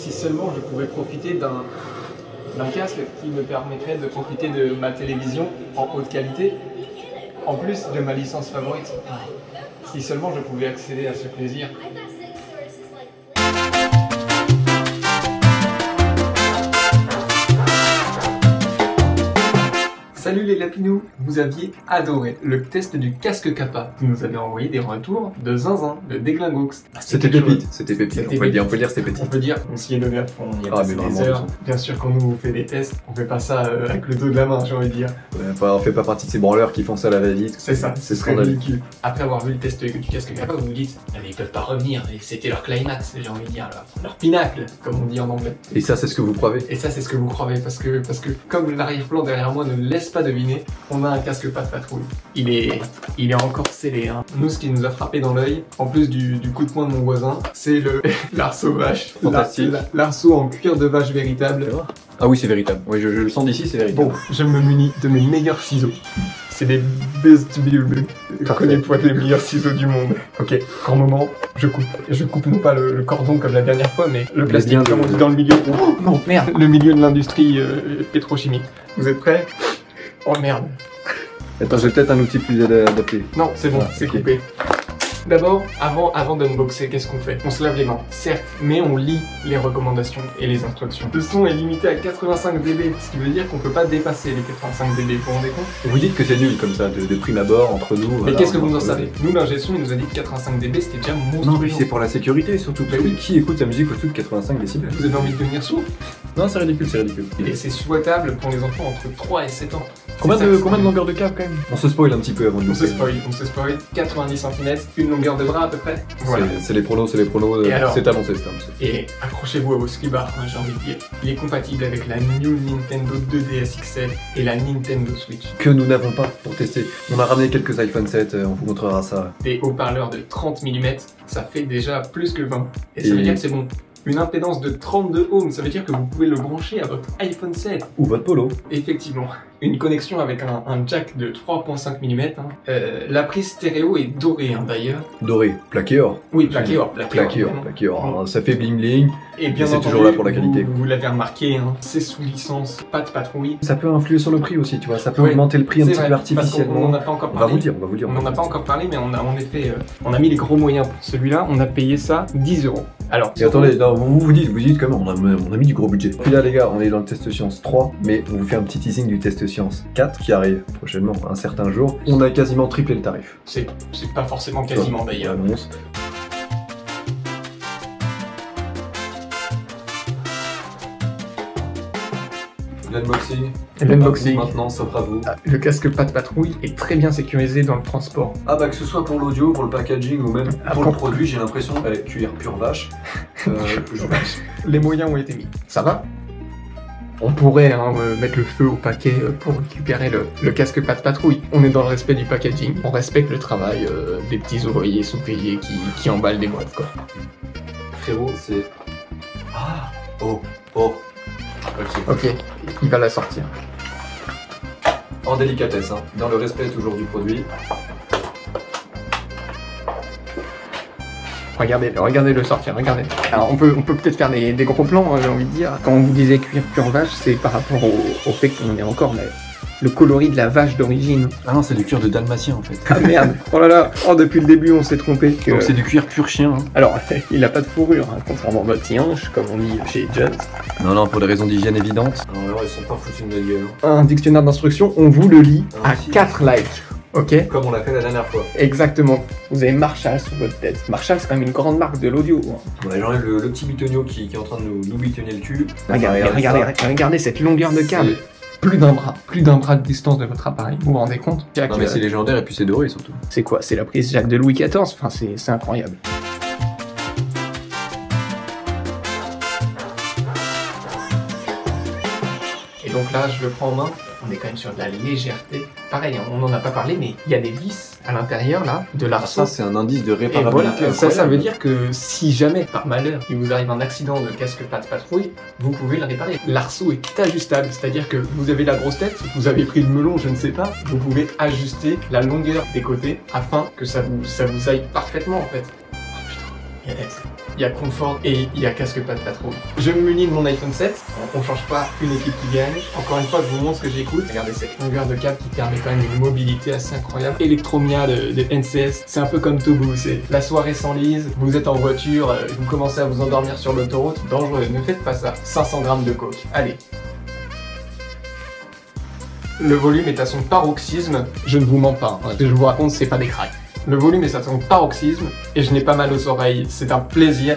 Si seulement je pouvais profiter d'un casque qui me permettrait de profiter de ma télévision en haute qualité, en plus de ma licence favorite. Si seulement je pouvais accéder à ce plaisir. Salut les lapinous, vous aviez adoré le test du casque Kappa. Vous nous avez envoyé des retours de zinzin, de déglingox. C'était pépite, c'était pépite. On peut le dire, c'était petit. On peut dire qu'on s'y est donné à fond, on y a passé des heures. Bien sûr, quand nous on fait des tests, on fait pas ça avec le dos de la main, j'ai envie de dire. On fait pas partie de ces branleurs qui font ça à la va-vite. C'est ça, c'est ridicule. Après avoir vu le test du casque Kappa, vous vous dites, mais ils peuvent pas revenir, et c'était leur climax, j'ai envie de dire, leur pinacle, comme on dit en anglais. Et ça, c'est ce que vous croyez. Et ça, c'est ce que vous croyez, parce que comme l'arrière-plan derrière moi ne laisse pas deviner, on a un casque pas de patrouille. Il est encore scellé. Hein. Nous, ce qui nous a frappé dans l'œil, en plus du coup de poing de mon voisin, c'est le l'arceau vache. Fantastique. L'arceau en cuir de vache véritable. Ah oui, c'est véritable. Oui, je le sens d'ici, c'est véritable. Bon, je me munis de mes meilleurs ciseaux. C'est des best connais pas les meilleurs ciseaux du monde. Ok, grand moment, je coupe. Je coupe non pas le cordon comme la dernière fois, mais le plastique, comme on dit dans le milieu. Oh non, merde, le milieu de l'industrie pétrochimique. Vous êtes prêts? Oh merde. Attends, j'ai peut-être un outil plus adapté. Non, c'est bon, c'est okay. Coupé. D'abord, avant d'unboxer, qu'est-ce qu'on fait? On se lave les mains, certes, mais on lit les recommandations et les instructions. Le son est limité à 85 dB, ce qui veut dire qu'on peut pas dépasser les 85 dB, vous vous rendez compte? Vous dites que c'est nul comme ça, de prime abord, entre nous. Mais qu'est-ce que vous en savez? Nous, l'ingé son, il nous a dit que 85 dB, c'était déjà monstrueux. Non, mais c'est pour la sécurité, surtout. Qui écoute sa musique au-dessus de 85 décibels? Vous avez envie de devenir sourd? Non, c'est ridicule, c'est ridicule. Et c'est souhaitable pour les enfants entre 3 et 7 ans. Combien de longueur de câble quand même? On se spoil un petit peu avant de on se spoil. 90 cm, une longueur de bras à peu près. Voilà. C'est les pronos, c'est annoncé, c'est annoncé. Et accrochez-vous à vos slibards, hein, j'ai envie de dire. Il est compatible avec la New Nintendo 2DS XL et la Nintendo Switch. Que nous n'avons pas pour tester. On a ramené quelques iPhone 7, on vous montrera ça. Des haut-parleurs de 30 mm, ça fait déjà plus que 20. Et ça veut dire que c'est bon. Une impédance de 32 ohms, ça veut dire que vous pouvez le brancher à votre iPhone 7. Ou votre Polo. Effectivement. Une connexion avec un jack de 3.5 mm. La prise stéréo est dorée hein, d'ailleurs. Doré, plaqué or. Oui, plaqué or. Plaqué or. Ça fait bling bling. Et bien c'est toujours là pour la qualité. Vous l'avez remarqué, hein, c'est sous licence, pas de patrouille. Ça peut influer sur le prix aussi, tu vois. Ça peut augmenter le prix un petit peu artificiellement. On n'en a pas encore parlé. On va vous dire. On n'en a pas encore parlé, mais on a en effet, on a mis les gros moyens pour celui-là. On a payé ça 10 €. Alors. Et attendez, non, vous dites quand même, on a mis du gros budget. Puis là les gars, on est dans le test science 3, mais on vous fait un petit teasing du test science 4 qui arrive prochainement, un certain jour. On a quasiment triplé le tarif. C'est pas forcément quasiment d'ailleurs. L'unboxing. Maintenant, s'offre à vous. Le casque pas de patrouille est très bien sécurisé dans le transport. Ah bah que ce soit pour l'audio, pour le packaging ou même pour le produit, j'ai l'impression avec cuir pure vache. Les moyens ont été mis. Ça va? On pourrait hein, mettre le feu au paquet pour récupérer le casque pas de patrouille. On est dans le respect du packaging. On respecte le travail des petits ouvriers sous-payés qui emballent des boîtes quoi. Frérot, c'est... Ah. Oh. Ok, il va la sortir. En délicatesse, hein, dans le respect toujours du produit. Regardez-le sortir, regardez. Alors on peut peut-être faire des gros plans, hein, j'ai envie de dire. Quand on vous disait cuir pure vache, c'est par rapport au fait qu'on est encore le coloris de la vache d'origine. Ah non, c'est du cuir de dalmatien en fait. Ah merde. Oh là là. Oh, depuis le début on s'est trompé. Donc c'est du cuir pur chien. Hein. Alors, il n'a pas de fourrure, hein, contrairement à votre yinche, comme on dit chez Jones. Non, pour des raisons d'hygiène évidentes. Non, alors ils sont pas foutus de notre gueule. Un dictionnaire d'instructions, on vous le lit à 4 likes. Ok. Comme on l'a fait la dernière fois. Exactement. Vous avez Marshall sur votre tête. Marshall, c'est quand même une grande marque de l'audio. Hein. Ouais, j'enlève le petit bitonio qui est en train de nous bitonner le cul. Regardez cette longueur de câble. Plus d'un bras de distance de votre appareil, vous vous rendez compte? Non mais c'est légendaire et puis c'est doré surtout. C'est quoi? C'est la prise jack de Louis XIV, enfin c'est incroyable. Et donc là, je le prends en main, on est quand même sur de la légèreté. Pareil, on n'en a pas parlé, mais il y a des vis à l'intérieur là, de l'arceau. Ça c'est un indice de réparabilité. Et voilà, ça veut dire que si jamais, par malheur, il vous arrive un accident de casque pas de patrouille, vous pouvez le réparer. L'arceau est ajustable, c'est-à-dire que vous avez la grosse tête, vous avez pris le melon, je ne sais pas, vous pouvez ajuster la longueur des côtés afin que ça vous aille parfaitement en fait. Oh putain, il y a confort et il y a casque pas de patrouille. Je me munis de mon iPhone 7, on change pas une équipe qui gagne. Encore une fois, je vous montre ce que j'écoute. Regardez cette longueur de câble qui permet quand même une mobilité assez incroyable. Electromia de NCS, c'est un peu comme Tobu, c'est la soirée s'enlise, vous êtes en voiture, vous commencez à vous endormir sur l'autoroute, dangereux, ne faites pas ça. 500 grammes de coke, allez. Le volume est à son paroxysme, je ne vous mens pas, ce que je vous raconte c'est pas des cracks. Le volume est à son paroxysme et je n'ai pas mal aux oreilles, c'est un plaisir.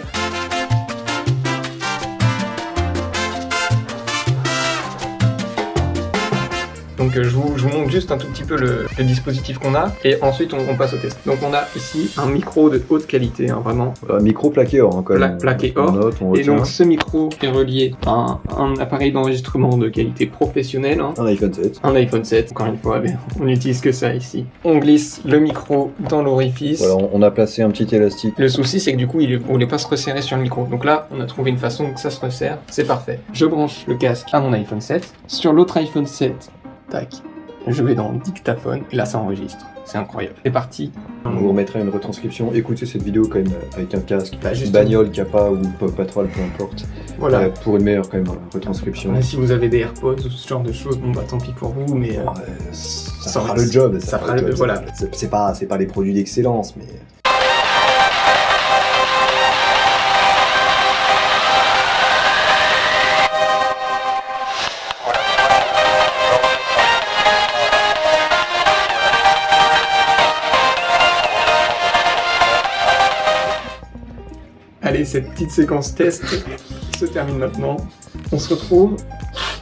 Donc je vous montre juste un tout petit peu le dispositif qu'on a et ensuite on passe au test. Donc on a ici un micro de haute qualité, hein, vraiment. Micro plaqué or, hein, quand même. Plaqué or. On et donc ce micro est relié à un appareil d'enregistrement de qualité professionnelle. Hein. Un iPhone 7. Un iPhone 7, encore une fois, on n'utilise que ça ici. On glisse le micro dans l'orifice. Voilà, on a placé un petit élastique. Le souci c'est que du coup il ne voulait pas se resserrer sur le micro. Donc là on a trouvé une façon que ça se resserre, c'est parfait. Je branche le casque à mon iPhone 7. Sur l'autre iPhone 7, tac, je vais dans le dictaphone et là ça enregistre. C'est incroyable. C'est parti. On vous remettra une retranscription. Écoutez cette vidéo quand même avec un casque, juste bagnole, Kappa ou Patrol, peu importe. Voilà. Pour une meilleure quand même retranscription. Et si vous avez des AirPods ou ce genre de choses, bon bah tant pis pour vous, mais ça fera le job. Ça fera le job. Voilà. C'est pas des produits d'excellence, mais. Allez, cette petite séquence test se termine maintenant. On se retrouve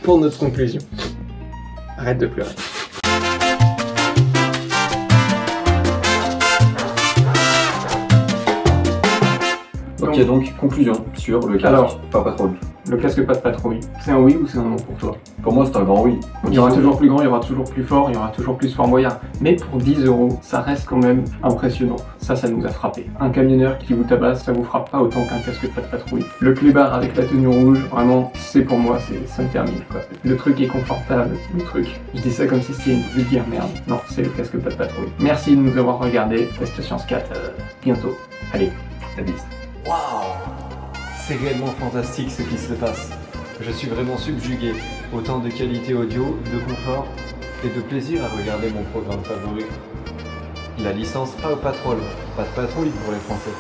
pour notre conclusion. Arrête de pleurer. Ok, donc conclusion sur le casque. Alors, pas patrouille. Le casque pas de patrouille, c'est un oui ou c'est un non pour toi? Pour moi, c'est un grand oui. Il y aura toujours plus grand, il y aura toujours plus fort, il y aura toujours plus Fort Boyard. Mais pour 10 €, ça reste quand même impressionnant. Ça nous a frappé. Un camionneur qui vous tabasse, ça vous frappe pas autant qu'un casque pas de patrouille. Le clébard avec la tenue rouge, vraiment, c'est pour moi, ça me termine quoi. Le truc est confortable, le truc. Je dis ça comme si c'était une vulgaire merde. Non, c'est le casque pas de patrouille. Merci de nous avoir regardé. Test Science 4, bientôt. Allez, la bise. Waouh! C'est réellement fantastique ce qui se passe. Je suis vraiment subjugué. Autant de qualité audio, de confort et de plaisir à regarder mon programme favori. La licence Paw Patrol, pas de patrouille pour les Français.